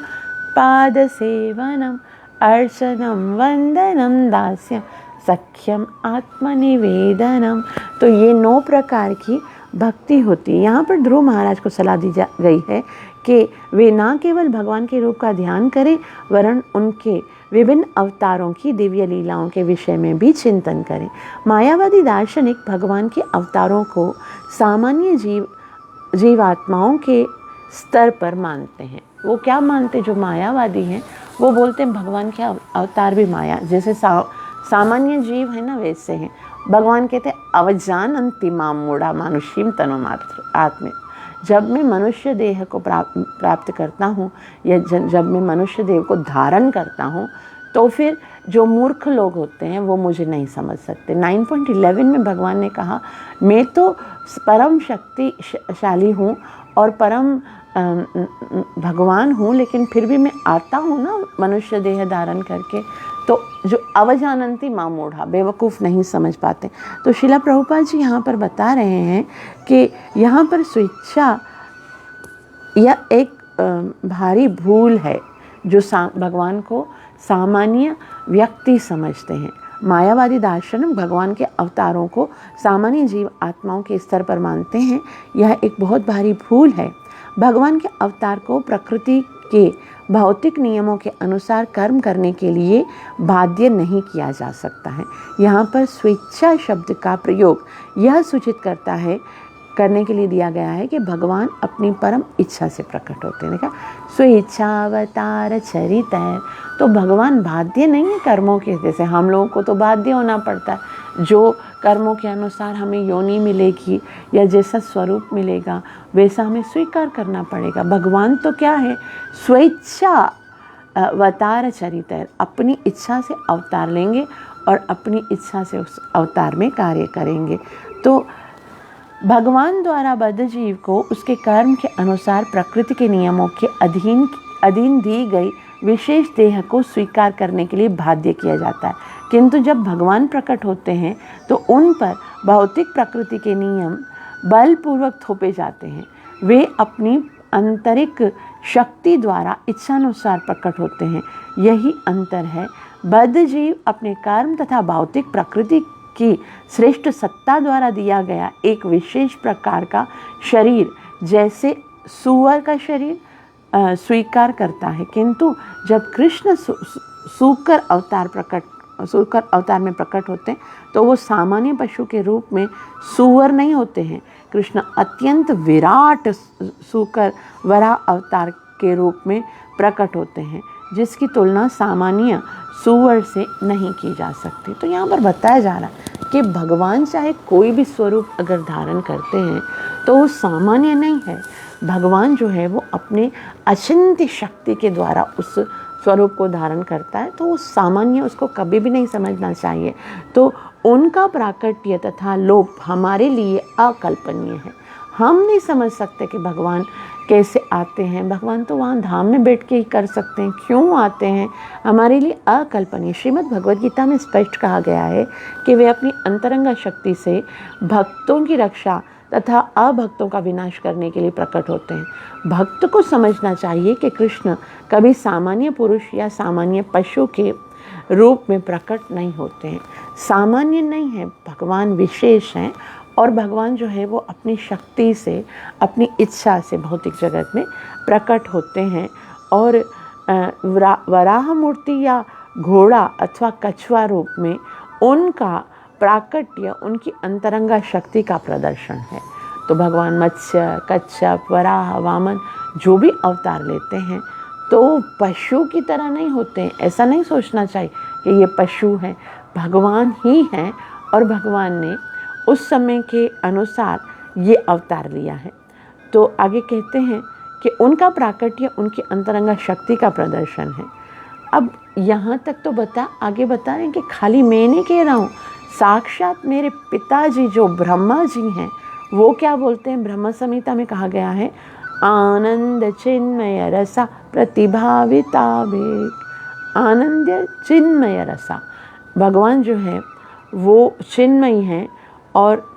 पाद सेवनम अर्चनम वंदनम दास्यम सख्यम आत्मनिवेदनम। तो ये 9 प्रकार की भक्ति होती है। यहाँ पर ध्रुव महाराज को सलाह दी गई है कि वे ना केवल भगवान के रूप का ध्यान करें, वरन उनके विभिन्न अवतारों की दिव्य लीलाओं के विषय में भी चिंतन करें। मायावादी दार्शनिक भगवान के अवतारों को सामान्य जीवात्माओं के स्तर पर मानते हैं। वो क्या मानते? जो मायावादी हैं वो बोलते हैं भगवान के अवतार भी माया, जैसे सामान्य जीव है ना वैसे हैं। भगवान कहते हैं अवजानन्ति मां मूढ़ा मानुषीम तनुमात्र आत्मे। जब मैं मनुष्य देह को प्राप्त करता हूँ या जब मैं मनुष्य देह को धारण करता हूँ, तो फिर जो मूर्ख लोग होते हैं वो मुझे नहीं समझ सकते। 9.11 में भगवान ने कहा, मैं तो परम शक्तिशाली हूँ और परम भगवान हूँ, लेकिन फिर भी मैं आता हूँ ना मनुष्य देह धारण करके। तो जो अवजानन्ति मां मूढ़ा, बेवकूफ़ नहीं समझ पाते। तो शिला प्रभुपाद जी यहाँ पर बता रहे हैं कि यहाँ पर स्वेच्छा यह एक भारी भूल है जो भगवान को सामान्य व्यक्ति समझते हैं। मायावादी दार्शनिक भगवान के अवतारों को सामान्य जीव आत्माओं के स्तर पर मानते हैं। यह एक बहुत भारी भूल है। भगवान के अवतार को प्रकृति के भौतिक नियमों के अनुसार कर्म करने के लिए बाध्य नहीं किया जा सकता है। यहाँ पर स्वेच्छा शब्द का प्रयोग यह सूचित करने के लिए दिया गया है कि भगवान अपनी परम इच्छा से प्रकट होते हैं। देखा, स्वेच्छावतार चरित है। तो भगवान बाध्य नहीं है कर्मों के, जैसे हम लोगों को तो बाध्य होना पड़ता है। जो कर्मों के अनुसार हमें योनि मिलेगी या जैसा स्वरूप मिलेगा वैसा हमें स्वीकार करना पड़ेगा। भगवान तो क्या है? स्वेच्छा अवतार चरित है। अपनी इच्छा से अवतार लेंगे और अपनी इच्छा से उस अवतार में कार्य करेंगे। तो भगवान द्वारा बद्ध जीव को उसके कर्म के अनुसार प्रकृति के नियमों के अधीन दी गई विशेष देह को स्वीकार करने के लिए बाध्य किया जाता है। किंतु जब भगवान प्रकट होते हैं तो उन पर भौतिक प्रकृति के नियम बलपूर्वक थोपे जाते हैं। वे अपनी आंतरिक शक्ति द्वारा इच्छानुसार प्रकट होते हैं। यही अंतर है। बद्ध जीव अपने कर्म तथा भौतिक प्रकृति की श्रेष्ठ सत्ता द्वारा दिया गया एक विशेष प्रकार का शरीर, जैसे सूअर का शरीर, स्वीकार करता है। किंतु जब कृष्ण सूकर अवतार में प्रकट होते हैं तो वो सामान्य पशु के रूप में सूअर नहीं होते हैं। कृष्ण अत्यंत विराट सूकर वरा अवतार के रूप में प्रकट होते हैं, जिसकी तुलना सामान्य सूअर से नहीं की जा सकती। तो यहाँ पर बताया जा रहा है कि भगवान चाहे कोई भी स्वरूप अगर धारण करते हैं तो वो सामान्य नहीं है। भगवान जो है वो अपने अचिंत्य शक्ति के द्वारा उस स्वरूप को धारण करता है, तो वो सामान्य उसको कभी भी नहीं समझना चाहिए। तो उनका प्राकट्य तथा लोप हमारे लिए अकल्पनीय है। हम नहीं समझ सकते कि भगवान कैसे आते हैं। भगवान तो वहाँ धाम में बैठ के ही कर सकते हैं, क्यों आते हैं हमारे लिए अकल्पनीय। श्रीमद् भगवद गीता में स्पष्ट कहा गया है कि वे अपनी अंतरंग शक्ति से भक्तों की रक्षा तथा अभक्तों का विनाश करने के लिए प्रकट होते हैं। भक्त को समझना चाहिए कि कृष्ण कभी सामान्य पुरुष या सामान्य पशु के रूप में प्रकट नहीं होते हैं। सामान्य नहीं है, भगवान विशेष हैं और भगवान जो है वो अपनी शक्ति से, अपनी इच्छा से भौतिक जगत में प्रकट होते हैं। और वराह मूर्ति या घोड़ा अथवा कछुआ रूप में उनका प्राकट्य उनकी अंतरंगा शक्ति का प्रदर्शन है। तो भगवान मत्स्य, कच्छप, वराह, वामन जो भी अवतार लेते हैं तो पशु की तरह नहीं होते हैं। ऐसा नहीं सोचना चाहिए कि ये पशु हैं, भगवान ही हैं और भगवान ने उस समय के अनुसार ये अवतार लिया है। तो आगे कहते हैं कि उनका प्राकट्य उनकी अंतरंगा शक्ति का प्रदर्शन है। अब यहाँ तक तो आगे बता रहे हैं कि खाली मैं नहीं कह रहा हूँ, साक्षात मेरे पिताजी जो ब्रह्मा जी हैं वो क्या बोलते हैं, ब्रह्म संहिता में कहा गया है, आनंद चिन्मय रसा प्रतिभावितावेग। आनंद चिन्मय रसा, भगवान जो है वो चिन्मयी हैं और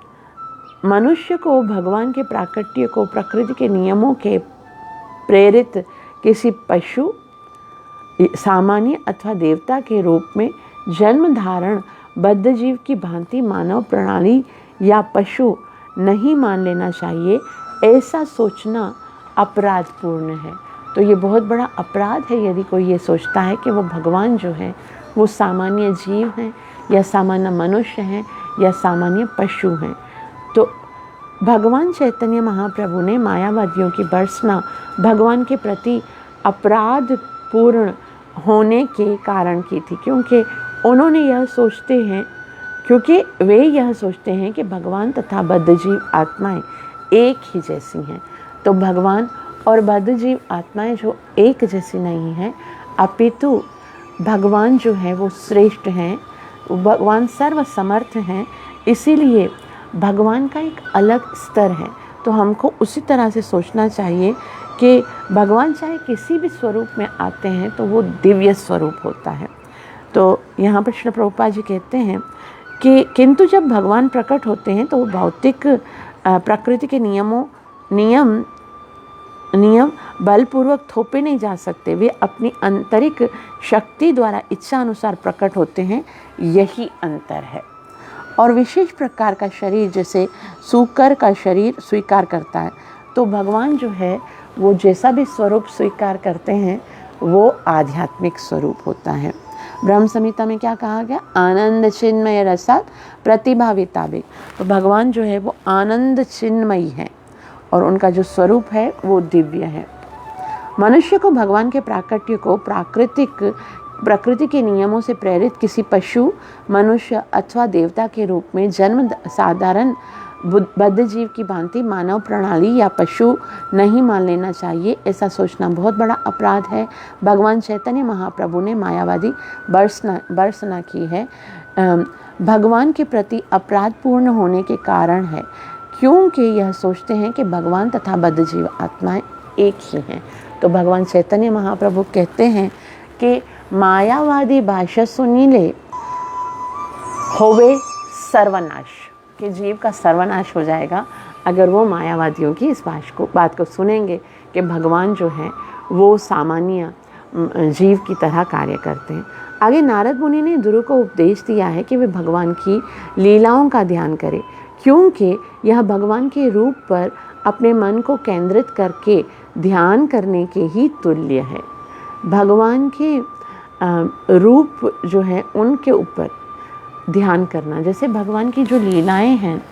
मनुष्य को भगवान के प्राकट्य को प्रकृति के नियमों के प्रेरित किसी पशु, सामान्य अथवा देवता के रूप में जन्म धारण बद्ध जीव की भांति मानव प्रणाली या पशु नहीं मान लेना चाहिए। ऐसा सोचना अपराधपूर्ण है। तो ये बहुत बड़ा अपराध है यदि कोई ये सोचता है कि वो भगवान जो है वो सामान्य जीव हैं या सामान्य मनुष्य हैं या सामान्य पशु हैं। तो भगवान चैतन्य महाप्रभु ने मायावादियों की भर्त्सना भगवान के प्रति अपराधपूर्ण होने के कारण की थी, क्योंकि वे यह सोचते हैं कि भगवान तथा बद्ध जीव आत्माएं एक ही जैसी हैं। तो भगवान और बद्ध जीव आत्माएं जो एक जैसी नहीं हैं, अपितु भगवान जो है वो श्रेष्ठ हैं, भगवान सर्वसमर्थ हैं। इसीलिए भगवान का एक अलग स्तर है। तो हमको उसी तरह से सोचना चाहिए कि भगवान चाहे किसी भी स्वरूप में आते हैं तो वो दिव्य स्वरूप होता है। तो यहाँ पर श्री प्रभुपाद जी कहते हैं कि किंतु जब भगवान प्रकट होते हैं तो वो भौतिक प्रकृति के नियम बलपूर्वक थोपे नहीं जा सकते। वे अपनी आंतरिक शक्ति द्वारा इच्छा अनुसार प्रकट होते हैं, यही अंतर है। और विशेष प्रकार का शरीर जैसे सूकर का शरीर स्वीकार करता है, तो भगवान जो है वो जैसा भी स्वरूप स्वीकार करते हैं वो आध्यात्मिक स्वरूप होता है। ब्रह्म संहिता में क्या कहा गया, आनंद चिन्मय रसात प्रतिभावितावेग। तो भगवान जो है वो आनंद चिन्मयी है और उनका जो स्वरूप है वो दिव्य है। मनुष्य को भगवान के प्राकट्य को प्रकृति के नियमों से प्रेरित किसी पशु, मनुष्य अथवा देवता के रूप में जन्म साधारण बद्ध जीव की भांति मानव प्रणाली या पशु नहीं मान लेना चाहिए। ऐसा सोचना बहुत बड़ा अपराध है। भगवान चैतन्य महाप्रभु ने मायावादी भर्त्सना की है, भगवान के प्रति अपराधपूर्ण होने के कारण है, क्योंकि यह सोचते हैं कि भगवान तथा बद्ध जीव आत्माएं एक ही हैं। तो भगवान चैतन्य महाप्रभु कहते हैं कि मायावादी भाषा सुनीले होवे सर्वनाश, कि जीव का सर्वनाश हो जाएगा अगर वो मायावादियों की इस बात को सुनेंगे कि भगवान जो है वो सामान्य जीव की तरह कार्य करते हैं। आगे नारद मुनि ने ध्रुव को उपदेश दिया है कि वे भगवान की लीलाओं का ध्यान करें, क्योंकि यह भगवान के रूप पर अपने मन को केंद्रित करके ध्यान करने के ही तुल्य है। भगवान के रूप जो है उनके ऊपर ध्यान करना, जैसे भगवान की जो लीलाएं हैं,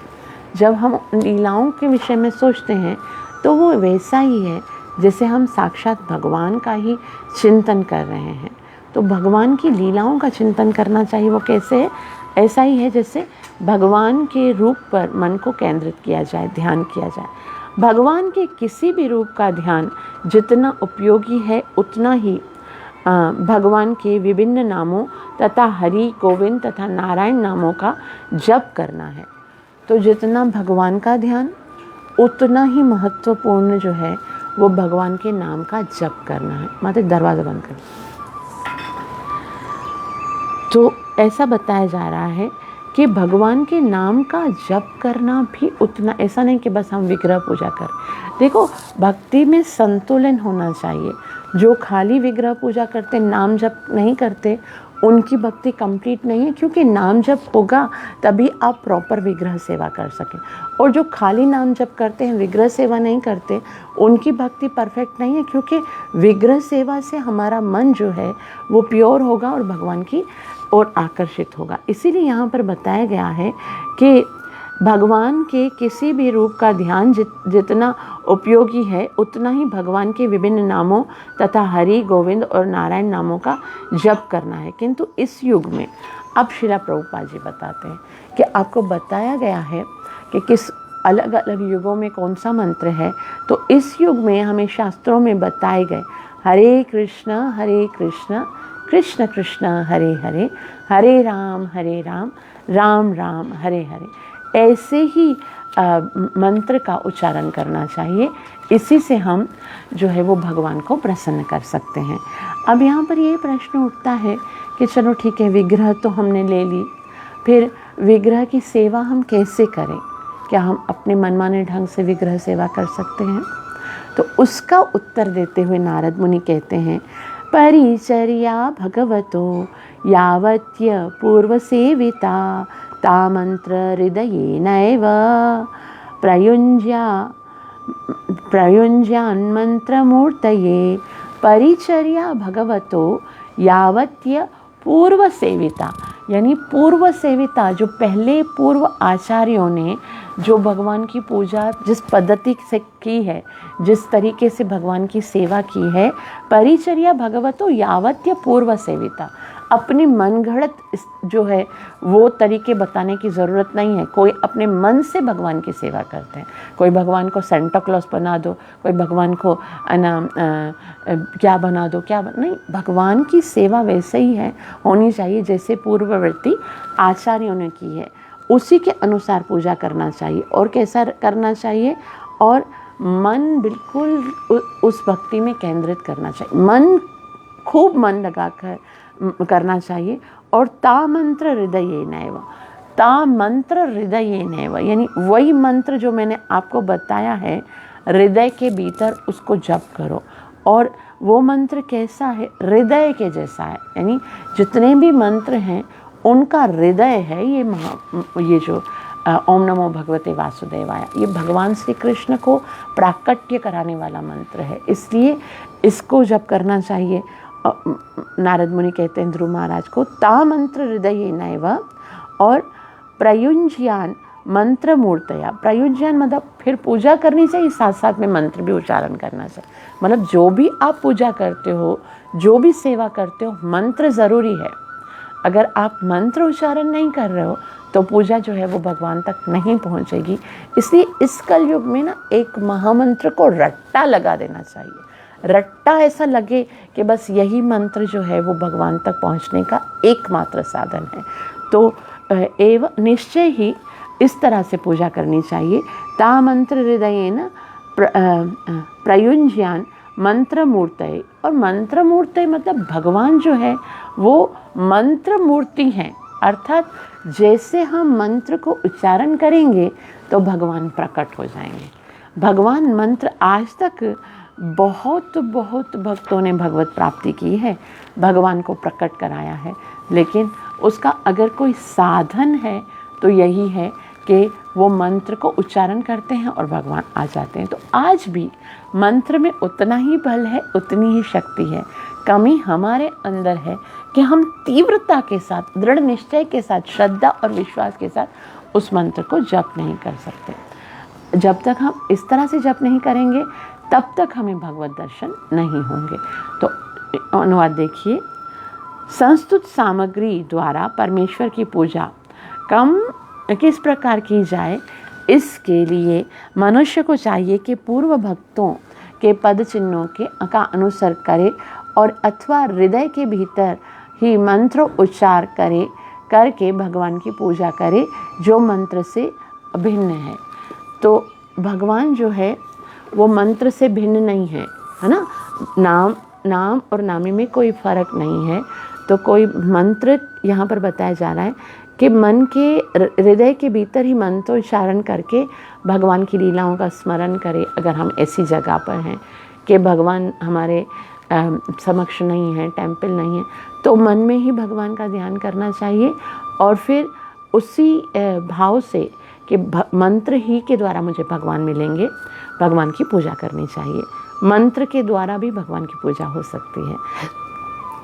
जब हम लीलाओं के विषय में सोचते हैं तो वो वैसा ही है जैसे हम साक्षात भगवान का ही चिंतन कर रहे हैं। तो भगवान की लीलाओं का चिंतन करना चाहिए। वो कैसे है, ऐसा ही है जैसे भगवान के रूप पर मन को केंद्रित किया जाए, ध्यान किया जाए। भगवान के किसी भी रूप का ध्यान जितना उपयोगी है उतना ही भगवान के विभिन्न नामों तथा हरि, गोविंद तथा नारायण नामों का जप करना है। तो जितना भगवान का ध्यान उतना ही महत्वपूर्ण जो है वो भगवान के नाम का जप करना है। माता दरवाज़ा बंद कर। तो ऐसा बताया जा रहा है कि भगवान के नाम का जप करना भी उतना, ऐसा नहीं कि बस हम विग्रह पूजा करें। देखो, भक्ति में संतुलन होना चाहिए। जो खाली विग्रह पूजा करते, नाम जप नहीं करते, उनकी भक्ति कंप्लीट नहीं है, क्योंकि नाम जप होगा तभी आप प्रॉपर विग्रह सेवा कर सकें। और जो खाली नाम जप करते हैं, विग्रह सेवा नहीं करते, उनकी भक्ति परफेक्ट नहीं है, क्योंकि विग्रह सेवा से हमारा मन जो है वो प्योर होगा और भगवान की ओर आकर्षित होगा। इसीलिए यहाँ पर बताया गया है कि भगवान के किसी भी रूप का ध्यान जितना उपयोगी है, उतना ही भगवान के विभिन्न नामों तथा हरि, गोविंद और नारायण नामों का जप करना है। किंतु इस युग में अब श्रीला प्रभुपाद जी बताते हैं कि आपको बताया गया है कि किस अलग अलग युगों में कौन सा मंत्र है। तो इस युग में हमें शास्त्रों में बताए गए हरे कृष्ण कृष्ण कृष्ण हरे हरे, हरे राम राम राम हरे हरे, ऐसे ही मंत्र का उच्चारण करना चाहिए। इसी से हम जो है वो भगवान को प्रसन्न कर सकते हैं। अब यहाँ पर ये प्रश्न उठता है कि चलो ठीक है, विग्रह तो हमने ले ली, फिर विग्रह की सेवा हम कैसे करें? क्या हम अपने मनमाने ढंग से विग्रह सेवा कर सकते हैं? तो उसका उत्तर देते हुए नारद मुनि कहते हैं, परिचर्या भगवतो यावत्य पूर्व सेविता ता मंत्र हृदयेनैव प्रयुञ्ज्यान्मन्त्रमूर्तये। परिचर्या भगवतो यावत्य पूर्व सेविता, यानी पूर्व सेविता, जो पहले पूर्व आचार्यों ने जो भगवान की पूजा जिस पद्धति से की है, जिस तरीके से भगवान की सेवा की है, परिचर्या भगवतो यावत्य पूर्व सेविता, अपनी मनगढ़ंत जो है वो तरीके बताने की ज़रूरत नहीं है। कोई अपने मन से भगवान की सेवा करते हैं, कोई भगवान को सेंटा क्लॉज बना दो, कोई भगवान को क्या बना दो, नहीं, भगवान की सेवा वैसे ही है, होनी चाहिए जैसे पूर्ववर्ती आचार्यों ने की है, उसी के अनुसार पूजा करना चाहिए। और कैसा करना चाहिए? और मन बिल्कुल उस भक्ति में केंद्रित करना चाहिए, मन खूब मन लगाकर करना चाहिए। और ता मंत्र हृदयेनैव, ता मंत्र हृदयेनैव, यानी वही मंत्र जो मैंने आपको बताया है, हृदय के भीतर उसको जप करो। और वो मंत्र कैसा है? हृदय के जैसा है, यानी जितने भी मंत्र हैं उनका हृदय है ये जो ओम नमो भगवते वासुदेवाय, ये भगवान श्री कृष्ण को प्राकट्य कराने वाला मंत्र है, इसलिए इसको जप करना चाहिए। नारद मुनि कहते हैं ध्रुव महाराज को, ता मंत्र हृदयेनैव और प्रयुञ्ज्यान मंत्र मूर्तया। प्रयुञ्ज्यान मतलब फिर पूजा करनी चाहिए, साथ साथ में मंत्र भी उच्चारण करना चाहिए। मतलब जो भी आप पूजा करते हो, जो भी सेवा करते हो, मंत्र ज़रूरी है। अगर आप मंत्र उच्चारण नहीं कर रहे हो तो पूजा जो है वो भगवान तक नहीं पहुंचेगी। इसलिए इस कलयुग में ना एक महामंत्र को रट्टा लगा देना चाहिए, रट्टा ऐसा लगे कि बस यही मंत्र जो है वो भगवान तक पहुंचने का एकमात्र साधन है। तो एवं निश्चय ही इस तरह से पूजा करनी चाहिए। ता मंत्र हृदयेन प्रयुञ्ज्यान मंत्र मूर्तये। और मंत्र मूर्तये मतलब भगवान जो है वो मंत्र मूर्ति हैं, अर्थात जैसे हम मंत्र को उच्चारण करेंगे तो भगवान प्रकट हो जाएंगे। भगवान मंत्र आज तक बहुत भक्तों ने भगवत प्राप्ति की है, भगवान को प्रकट कराया है, लेकिन उसका अगर कोई साधन है तो यही है कि वो मंत्र को उच्चारण करते हैं और भगवान आ जाते हैं। तो आज भी मंत्र में उतना ही बल है, उतनी ही शक्ति है। कमी हमारे अंदर है कि हम तीव्रता के साथ, दृढ़ निश्चय के साथ, श्रद्धा और विश्वास के साथ उस मंत्र को जप नहीं कर सकते। जब तक हम इस तरह से जप नहीं करेंगे तब तक हमें भगवत दर्शन नहीं होंगे। तो अनुवाद देखिए, संस्तुत सामग्री द्वारा परमेश्वर की पूजा किस प्रकार की जाए, इसके लिए मनुष्य को चाहिए कि पूर्व भक्तों के पद चिन्हों का अनुसरण करे और अथवा हृदय के भीतर ही मंत्र उच्चार करके भगवान की पूजा करे जो मंत्र से भिन्न है। तो भगवान जो है वो मंत्र से भिन्न नहीं है ना। नाम और नामी में कोई फर्क नहीं है। तो कोई मंत्र यहाँ पर बताया जा रहा है कि मन के हृदय के भीतर ही मंत्र उच्चारण करके भगवान की लीलाओं का स्मरण करें। अगर हम ऐसी जगह पर हैं कि भगवान हमारे समक्ष नहीं है, टेम्पल नहीं है, तो मन में ही भगवान का ध्यान करना चाहिए और फिर उसी भाव से कि मंत्र ही के द्वारा मुझे भगवान मिलेंगे, भगवान की पूजा करनी चाहिए। मंत्र के द्वारा भी भगवान की पूजा हो सकती है।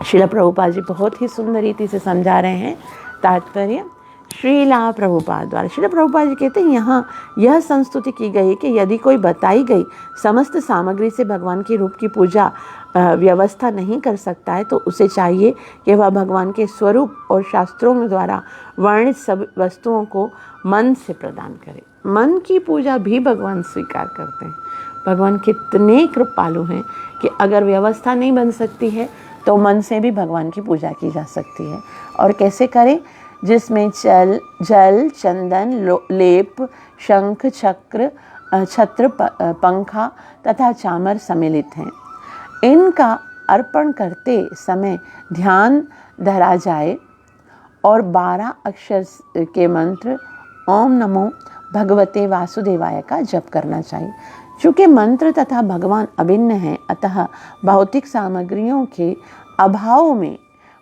श्रील प्रभुपाद जी बहुत ही सुंदर रीति से समझा रहे हैं तात्पर्य श्रीला प्रभुपाद द्वारा। श्रील प्रभुपाद जी कहते हैं यहाँ यह संस्तुति की गई कि यदि कोई बताई गई समस्त सामग्री से भगवान के रूप की पूजा व्यवस्था नहीं कर सकता है तो उसे चाहिए कि वह भगवान के स्वरूप और शास्त्रों द्वारा वर्णित सब वस्तुओं को मन से प्रदान करे। मन की पूजा भी भगवान स्वीकार करते हैं। भगवान कितने कृपालु हैं कि अगर व्यवस्था नहीं बन सकती है तो मन से भी भगवान की पूजा की जा सकती है। और कैसे करें? जिसमें जल, चंदन, लेप, शंख, चक्र, छत्र, पंखा तथा चामर सम्मिलित हैं। इनका अर्पण करते समय ध्यान धरा जाए और 12 अक्षर के मंत्र ओम नमो भगवते वासुदेवाय का जप करना चाहिए। चूँकि मंत्र तथा भगवान अभिन्न हैं, अतः भौतिक सामग्रियों के अभाव में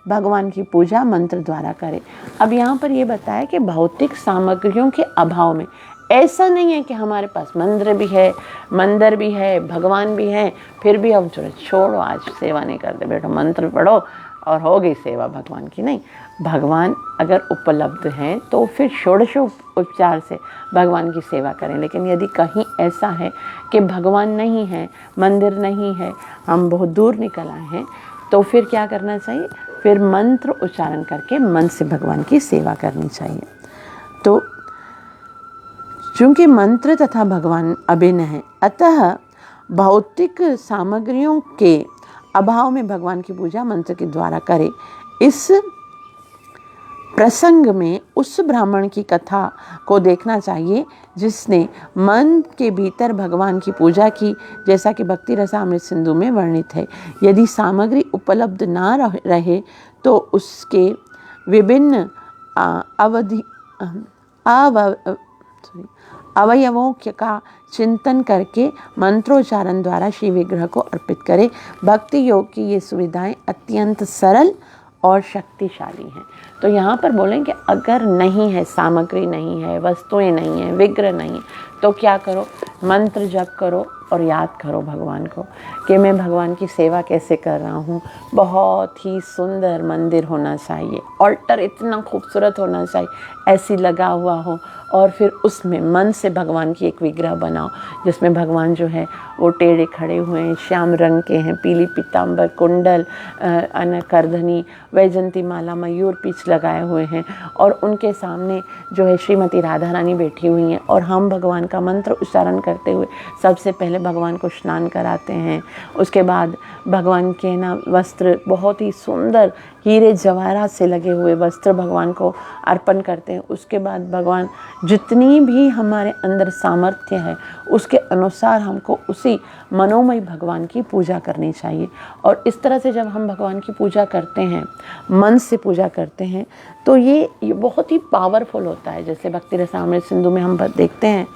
भगवान की पूजा मंत्र द्वारा करें। अब यहाँ पर ये बताया कि भौतिक सामग्रियों के अभाव में, ऐसा नहीं है कि हमारे पास मंदिर भी है, भगवान भी हैं, फिर भी हम छोड़ो आज सेवा नहीं करते, बेटो मंत्र पढ़ो और हो गई सेवा भगवान की। नहीं, भगवान अगर उपलब्ध हैं तो फिर षोडशोपचार से भगवान की सेवा करें। लेकिन यदि कहीं ऐसा है कि भगवान नहीं है, मंदिर नहीं है, हम बहुत दूर निकल आए हैं, तो फिर क्या करना चाहिए? फिर मंत्र उच्चारण करके मन से भगवान की सेवा करनी चाहिए। तो चूँकि मंत्र तथा भगवान अभिन्न है, अतः भौतिक सामग्रियों के अभाव में भगवान की पूजा मंत्र के द्वारा करें। इस प्रसंग में उस ब्राह्मण की कथा को देखना चाहिए जिसने मन के भीतर भगवान की पूजा की, जैसा कि भक्ति रसामृत सिंधु में वर्णित है। यदि सामग्री उपलब्ध ना रहे तो उसके विभिन्न अवयवों का चिंतन करके मंत्रोच्चारण द्वारा श्री विग्रह को अर्पित करें। भक्ति योग की ये सुविधाएं अत्यंत सरल और शक्तिशाली हैं। तो यहाँ पर बोलें कि अगर नहीं है, सामग्री नहीं है, वस्तुएं नहीं है, विग्रह नहीं है, तो क्या करो? मंत्र जप करो और याद करो भगवान को कि मैं भगवान की सेवा कैसे कर रहा हूँ। बहुत ही सुंदर मंदिर होना चाहिए, ऑल्टर इतना खूबसूरत होना चाहिए, ऐसी लगा हुआ हो, और फिर उसमें मन से भगवान की एक विग्रह बनाओ जिसमें भगवान जो है वो टेढ़े खड़े हुए हैं, श्याम रंग के हैं, पीली पीताम्बर, कुंडल, करधनी, वैजंती माला, मयूर पीछ लगाए हुए हैं, और उनके सामने जो है श्रीमती राधा रानी बैठी हुई हैं, और हम भगवान का मंत्र उच्चारण करते हुए सबसे पहले भगवान को स्नान कराते हैं। उसके बाद भगवान के वस्त्र, बहुत ही सुंदर हीरे जवाहरात से लगे हुए वस्त्र भगवान को अर्पण करते हैं। उसके बाद भगवान जितनी भी हमारे अंदर सामर्थ्य है उसके अनुसार हमको उसी मनोमय भगवान की पूजा करनी चाहिए। और इस तरह से जब हम भगवान की पूजा करते हैं, मन से पूजा करते हैं, तो ये बहुत ही पावरफुल होता है। जैसे भक्ति रसामृत सिंधु में हम देखते हैं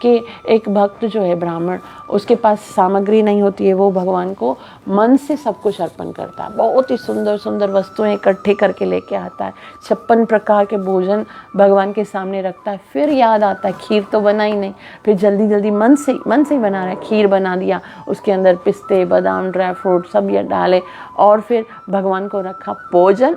कि एक भक्त जो है ब्राह्मण, उसके पास सामग्री नहीं होती है, वो भगवान को मन से सब कुछ अर्पण करता है। बहुत ही सुंदर सुंदर वस्तुएं इकट्ठे करके लेके आता है, 56 प्रकार के भोजन भगवान के सामने रखता है। फिर याद आता है खीर तो बना ही नहीं, फिर जल्दी जल्दी मन से ही बना रहा है, खीर बना दिया, उसके अंदर पिस्ते, बादाम, ड्राई फ्रूट सब ये डाले, और फिर भगवान को रखा भोजन।